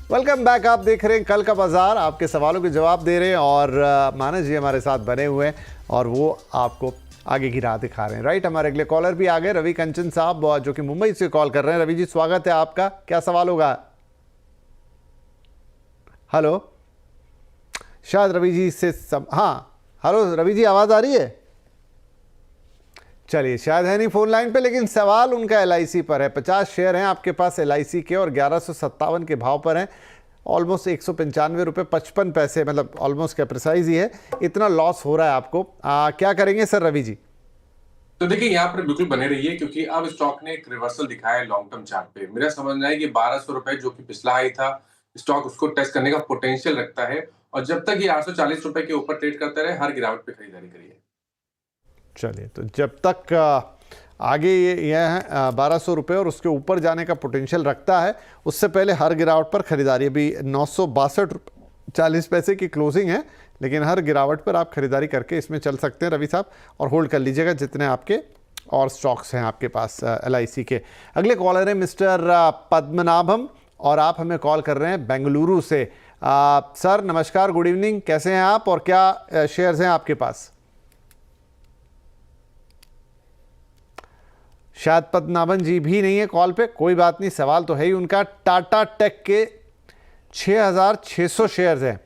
Welcome back. आप देख रहे हैं कल का बाजार, आपके सवालों के जवाब दे रहे हैं और मानस जी हमारे साथ बने हुए हैं और वो आपको आगे की राह दिखा रहे हैं। राइट, हमारे अगले कॉलर भी आ गए, रवि कंचन साहब जो कि मुंबई से कॉल कर रहे हैं। रवि जी स्वागत है आपका, क्या सवाल होगा? हेलो, शायद रवि जी से हाँ, हेलो रवि जी, आवाज़ आ रही है? चलिए, शायद है नहीं फोन लाइन पे, लेकिन सवाल उनका LIC पर है। 50 शेयर हैं आपके पास LIC के और 1157 के भाव पर हैं। ऑलमोस्ट 195 रुपये 55 पैसे, मतलब ऑलमोस्ट क्या प्रिसाइज ही है, इतना लॉस हो रहा है आपको। क्या करेंगे सर रवि जी? तो देखिए, यहाँ पर बिल्कुल बने रहिए क्योंकि अब स्टॉक ने एक रिवर्सल दिखाया है लॉन्ग टर्म चार्ट पे। मेरा समझना है कि 1200 रुपए जो कि पिछला हाई था, स्टॉक उसको टेस्ट करने का पोटेंशियल रखता है और जब तक ये 840 रुपए के ऊपर ट्रेड करता रहे, हर गिरावट पे खरीदारी करिए। चलिए, तो जब तक आगे ये है 1200 रुपये और उसके ऊपर जाने का पोटेंशियल रखता है, उससे पहले हर गिरावट पर खरीदारी। अभी 962 रुपये 40 पैसे की क्लोजिंग है, लेकिन हर गिरावट पर आप खरीदारी करके इसमें चल सकते हैं रवि साहब, और होल्ड कर लीजिएगा जितने आपके और स्टॉक्स हैं आपके पास LIC के। अगले कॉलर हैं मिस्टर पद्मनाभम और आप हमें कॉल कर रहे हैं बेंगलुरु से। सर नमस्कार, गुड इवनिंग, कैसे हैं आप और क्या शेयर्स हैं आपके पास? शायद पद्मनाभन जी भी नहीं है कॉल पे, कोई बात नहीं, सवाल तो है ही उनका। टाटा टेक के 6,600 शेयर्स हैं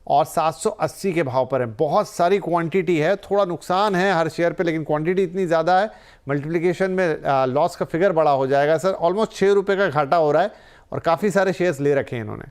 और 780 के भाव पर है। बहुत सारी क्वांटिटी है, थोड़ा नुकसान है हर शेयर पे, लेकिन क्वांटिटी इतनी ज़्यादा है, मल्टीप्लिकेशन में लॉस का फिगर बड़ा हो जाएगा सर। ऑलमोस्ट 6 रुपये का घाटा हो रहा है और काफ़ी सारे शेयर्स ले रखे हैं इन्होंने।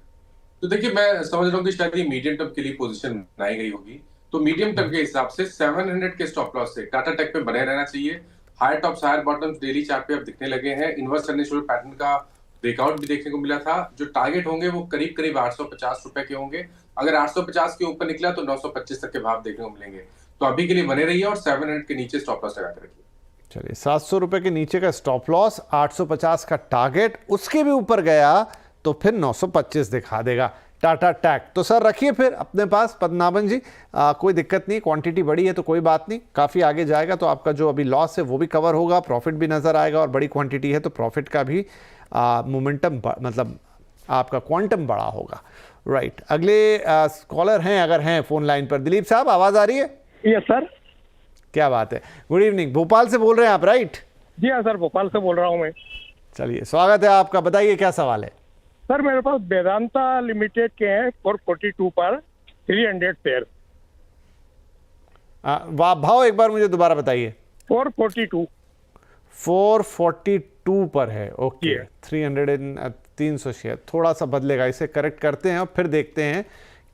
तो देखिए, मैं समझ रहा हूँ कि शायद ये मीडियम टर्म के लिए पोजीशन बनाई गई होगी। तो मीडियम टर्म के हिसाब से 700 के स्टॉप लॉस से टाटा टेक पे बने रहना चाहिए। Higher tops higher bottoms daily chart पे अब दिखने लगे हैं। इन्वर्स टर्निंग पैटर्न का ब्रेकआउट भी देखने को मिला था। जो टारगेट होंगे वो करीब करीब 850 रुपए के होंगे। अगर 850 के ऊपर निकला तो 925 तक के भाव देखने को मिलेंगे। तो अभी के लिए बने रहिए और 700 के नीचे स्टॉप लॉस लगा कर रखिए। चलिए, 700 रुपये के नीचे का स्टॉप लॉस, 850 का टारगेट, उसके भी ऊपर गया तो फिर 925 दिखा देगा टाटा टैक। तो सर रखिए फिर अपने पास पद्मनाभन जी, कोई दिक्कत नहीं, क्वांटिटी बड़ी है तो कोई बात नहीं, काफ़ी आगे जाएगा तो आपका जो अभी लॉस है वो भी कवर होगा, प्रॉफिट भी नज़र आएगा, और बड़ी क्वांटिटी है तो प्रॉफिट का भी मोमेंटम, मतलब आपका क्वांटम बड़ा होगा। राइट, अगले कॉलर हैं अगर हैं फ़ोन लाइन पर। दिलीप साहब, आवाज़ आ रही है? Yes sir. क्या बात है, गुड इवनिंग, भोपाल से बोल रहे हैं आप? राइट जी हाँ सर, भोपाल से बोल रहा हूँ मैं। चलिए, स्वागत है आपका, बताइए क्या सवाल है? सर मेरे पास वेदांता लिमिटेड के हैं 442 पर 300 शेयर। वाह, भाव एक बार मुझे दोबारा बताइए। 442 पर है, ओके। 300 शेयर, थोड़ा सा बदलेगा, इसे करेक्ट करते हैं और फिर देखते हैं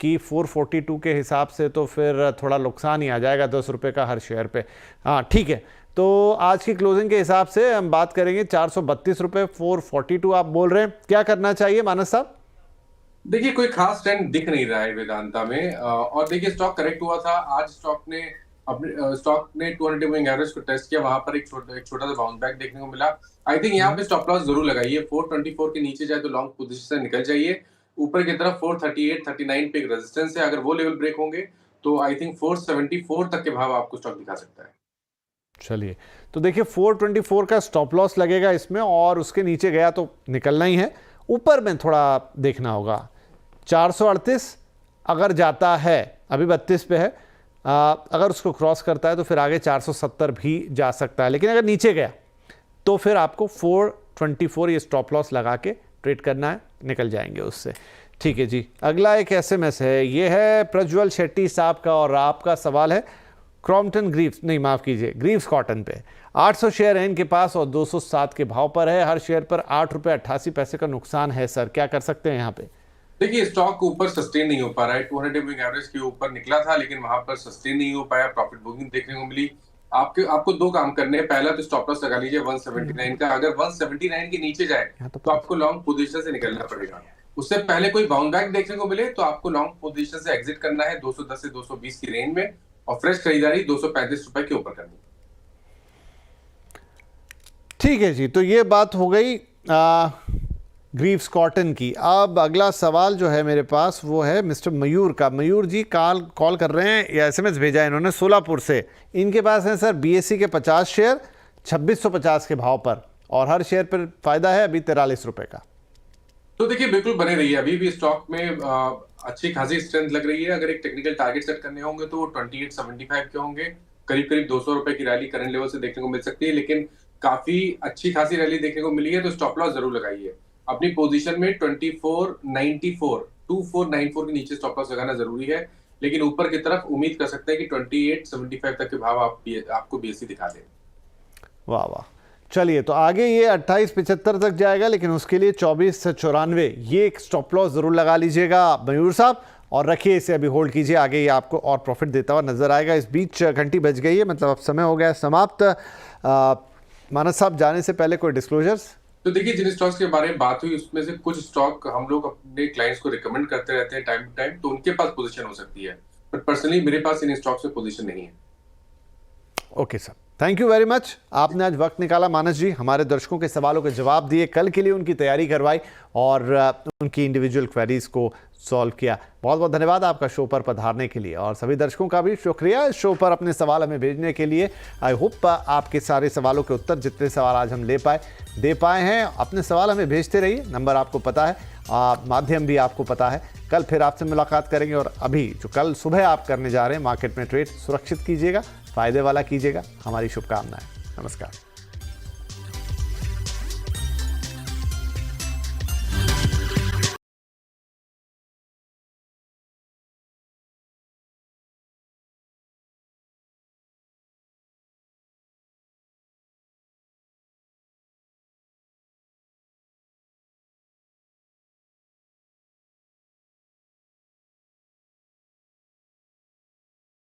कि 442 के हिसाब से तो फिर थोड़ा नुकसान ही आ जाएगा 10 रुपये का हर शेयर पे। हाँ ठीक है, तो आज की क्लोजिंग के हिसाब से हम बात करेंगे 432 रुपये। 442 आप बोल रहे हैं, क्या करना चाहिए मानस साहब? देखिए, कोई खास ट्रेंड दिख नहीं रहा है वेदांता में और देखिए स्टॉक करेक्ट हुआ था। आज स्टॉक ने 200 मूविंग एवरेज को टेस्ट किया, वहां पर एक छोटा सा बाउंस बैक देखने को मिला। आई थिंक यहाँ पे स्टॉप लॉस जरूर लगाइए। 424 के नीचे जाए तो लॉन्ग पोजीशन से निकल जाइए। ऊपर की तरफ 438 39 पे एक रेजिस्टेंस है, अगर वो लेवल ब्रेक होंगे तो आई थिंक 474 तक के भाव आपको स्टॉक दिखा सकता है। चलिए, तो देखिए 424 का स्टॉप लॉस लगेगा इसमें, और उसके नीचे गया तो निकलना ही है। ऊपर में थोड़ा देखना होगा, 438 अगर जाता है, अभी 32 पे है, अगर उसको क्रॉस करता है तो फिर आगे 470 भी जा सकता है, लेकिन अगर नीचे गया तो फिर आपको 424 ये स्टॉप लॉस लगा के ट्रेड करना है, निकल जाएंगे उससे। ठीक है जी, अगला एक SMS है, ये है प्रज्वल शेट्टी साहब का और आपका सवाल है क्रॉम्पटन ग्रीव्स, नहीं माफ़ कीजिए, ग्रीव्स कॉटन पे 800 शेयर है इनके पास और 207 के भाव पर है। हर शेयर पर 8 रुपये 88 पैसे का नुकसान है सर, क्या कर सकते हैं यहाँ पे? देखिए, स्टॉक ऊपर सस्टेन नहीं हो पा रहा है। 200 मूविंग एवरेज के ऊपर निकला था लेकिन वहां पर सस्टेन नहीं हो पाया, प्रॉफिट बुकिंग देखने को मिली। आपको दो काम करने हैं। पहला तो स्टॉप लॉस लगा लीजिए 179 का। अगर 179 के नीचे जाए तो आपको लॉन्ग पोजीशन से निकलना पड़ेगा। उससे पहले कोई बाउंस बैक देखने को मिले तो आपको लॉन्ग पोजीशन से एग्जिट करना है 210 से 220 की रेंज में, और फ्रेश खरीदारी 235 रुपए के ऊपर करनी। ठीक है जी, तो ये बात हो गई ग्रीव्स कॉटन की। अब अगला सवाल जो है मेरे पास वो है मिस्टर मयूर का। मयूर जी कॉल कर रहे हैं या SMS भेजा है इन्होंने सोलापुर से। इनके पास है सर BSE के 50 शेयर 2650 के भाव पर, और हर शेयर पर फायदा है अभी 43 रुपए का। तो देखिए बिल्कुल बने रही है, अभी भी स्टॉक में अच्छी खासी स्ट्रेंथ लग रही है। अगर एक टेक्निकल टारगेट सेट करने होंगे तो वो 2875 के होंगे, करीब करीब 200 रुपए की रैली करंट लेवल से देखने को मिल सकती है, लेकिन काफी अच्छी खासी रैली देखने को मिली है, तो स्टॉप लॉस जरूर लगाइए। अपनी पोजीशन में 2494 के नीचे स्टॉप लॉस लगाना जरूरी है, लेकिन ऊपर की तरफ उम्मीद कर सकते हैं कि 2875 तक के भाव आपको बीएसई दिखा दे। वाह वाह, चलिए तो आगे ये 2875 तक जाएगा, लेकिन उसके लिए 2494 ये एक स्टॉप लॉस जरूर लगा लीजिएगा मयूर साहब, और रखिए इसे, अभी होल्ड कीजिए, आगे ये आपको और प्रॉफिट देता हुआ नजर आएगा। इस बीच घंटी बज गई है, मतलब अब समय हो गया है समाप्त। मानस साहब जाने से पहले कोई डिस्क्लोजर्स? तो देखिए जिन स्टॉक्स के बारे में बात हुई उसमें से कुछ स्टॉक हम लोग अपने क्लाइंट्स को रिकमेंड करते रहते हैं टाइम टू टाइम, तो उनके पास पोजीशन हो सकती है, बट पर्सनली मेरे पास इन स्टॉक्स में पोजीशन नहीं है। Okay sir, thank you very much. आपने आज वक्त निकाला मानस जी, हमारे दर्शकों के सवालों के जवाब दिए, कल के लिए उनकी तैयारी करवाई और उनकी इंडिविजुअल क्वेरीज को सॉल्व किया। बहुत बहुत धन्यवाद आपका शो पर पधारने के लिए, और सभी दर्शकों का भी शुक्रिया इस शो पर अपने सवाल हमें भेजने के लिए। आई होप आपके सारे सवालों के उत्तर, जितने सवाल आज हम दे पाए हैं। अपने सवाल हमें भेजते रहिए, नंबर आपको पता है, माध्यम भी आपको पता है। कल फिर आपसे मुलाकात करेंगे, और अभी जो कल सुबह आप करने जा रहे हैं मार्केट में ट्रेड, सुरक्षित कीजिएगा, फायदे वाला कीजिएगा, हमारी शुभकामनाएं। नमस्कार।